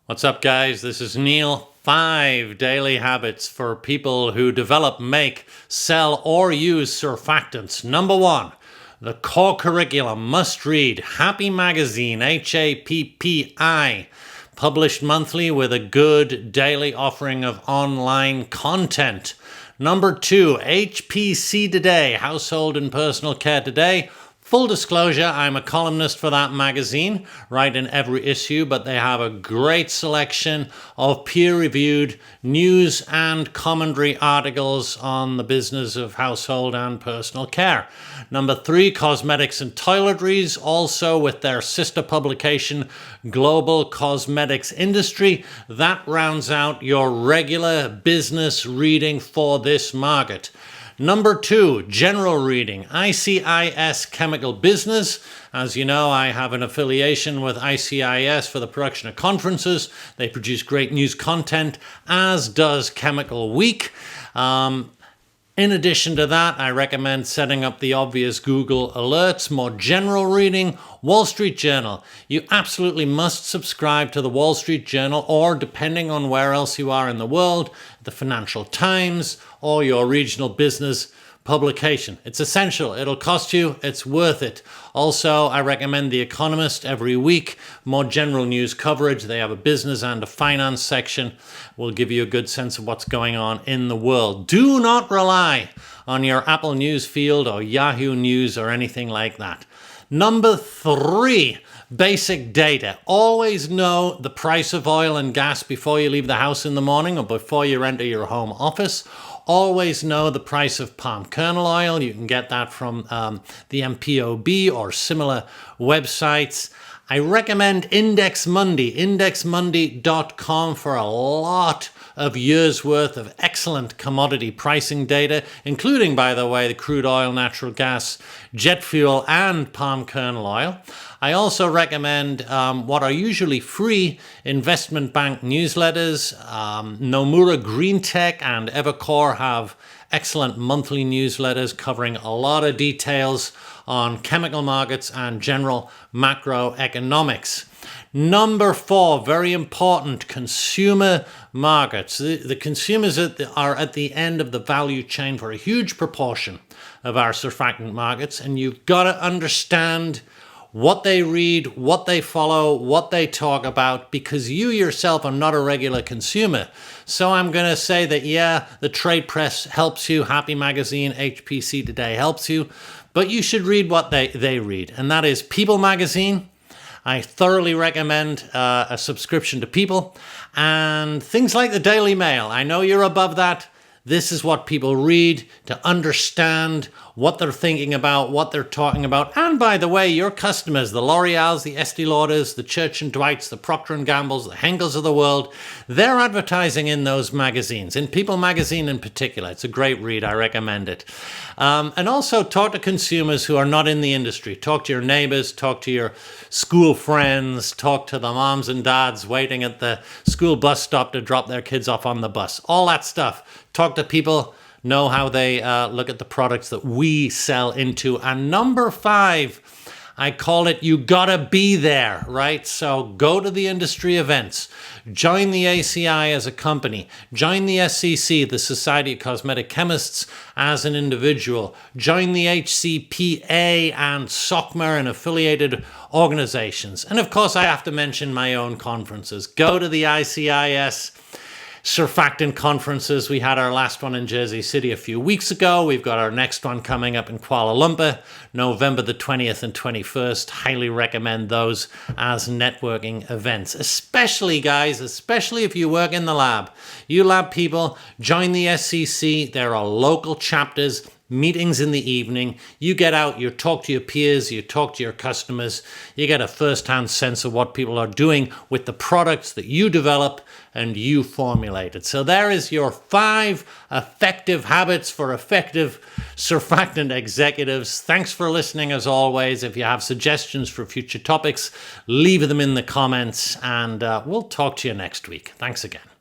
What's up, guys? This is Neil. 5 daily habits for people who develop, make, sell, or use surfactants. Number 1, the core curriculum must read Happy Magazine, HAPPI, published monthly with a good daily offering of online content. Number 2, HPC Today, Household and Personal Care Today. Full disclosure, I'm a columnist for that magazine, write in every issue, but they have a great selection of peer-reviewed news and commentary articles on the business of household and personal care. Number 3, Cosmetics and Toiletries, also with their sister publication, Global Cosmetics Industry. That rounds out your regular business reading for this market. Number 2, general reading, ICIS Chemical Business. As you know, I have an affiliation with ICIS for the production of conferences. They produce great news content, as does Chemical Week. In addition to that, I recommend setting up the obvious Google alerts. More general reading, Wall Street Journal. You absolutely must subscribe to the Wall Street Journal, or depending on where else you are in the world, the Financial Times or your regional business publication. It's essential. It'll cost you. It's worth it. Also, I recommend The Economist every week. More general news coverage. They have a business and a finance section. Will give you a good sense of what's going on in the world. Do not rely on your Apple News feed or Yahoo News or anything like that. Number 3, basic data. Always know the price of oil and gas before you leave the house in the morning or before you enter your home office. Always know the price of palm kernel oil. You can get that from the MPOB or similar websites. I recommend Index Monday, indexmonday.com, for a lot of years worth of excellent commodity pricing data, including, by the way, the crude oil, natural gas, jet fuel, and palm kernel oil. I also recommend what are usually free investment bank newsletters. Nomura Green Tech and Evercore have excellent monthly newsletters covering a lot of details on chemical markets and general macroeconomics. Number 4, very important, consumer markets. The consumers are at the end of the value chain for a huge proportion of our surfactant markets, and you've got to understand what they read, what they follow, what they talk about, because you yourself are not a regular consumer. So I'm going to say that, yeah, the trade press helps you, Happy Magazine, HPC Today helps you, but you should read what they read, and that is People Magazine. I thoroughly recommend a subscription to People, and things like the Daily Mail. I know you're above that. This is what people read to understand what they're thinking about, what they're talking about. And by the way, your customers, the L'Oreals, the Estee Lauders, the Church & Dwights, the Procter & Gambles, the Henkels of the world, they're advertising in those magazines, in People Magazine in particular. It's a great read. I recommend it. And also talk to consumers who are not in the industry. Talk to your neighbors, talk to your school friends, talk to the moms and dads waiting at the school bus stop to drop their kids off on the bus. All that stuff. Talk to people, know how they look at the products that we sell into. And number 5, I call it, you gotta be there, right? So go to the industry events, join the ACI as a company, join the SCC, the Society of Cosmetic Chemists, as an individual, join the HCPA and SOCMA and affiliated organizations. And of course, I have to mention my own conferences. Go to the ICIS surfactant conferences. We had our last one in Jersey City a few weeks ago. We've got our next one coming up in Kuala Lumpur, November the 20th and 21st. Highly recommend those as networking events, especially, guys, especially if you work in the lab. You lab people, join the SCC. There are local chapters, meetings in the evening. You get out, you talk to your peers, you talk to your customers, you get a first-hand sense of what people are doing with the products that you develop and you formulated. So there is your 5 effective habits for effective surfactant executives. Thanks for listening as always. If you have suggestions for future topics, leave them in the comments, and we'll talk to you next week. Thanks again.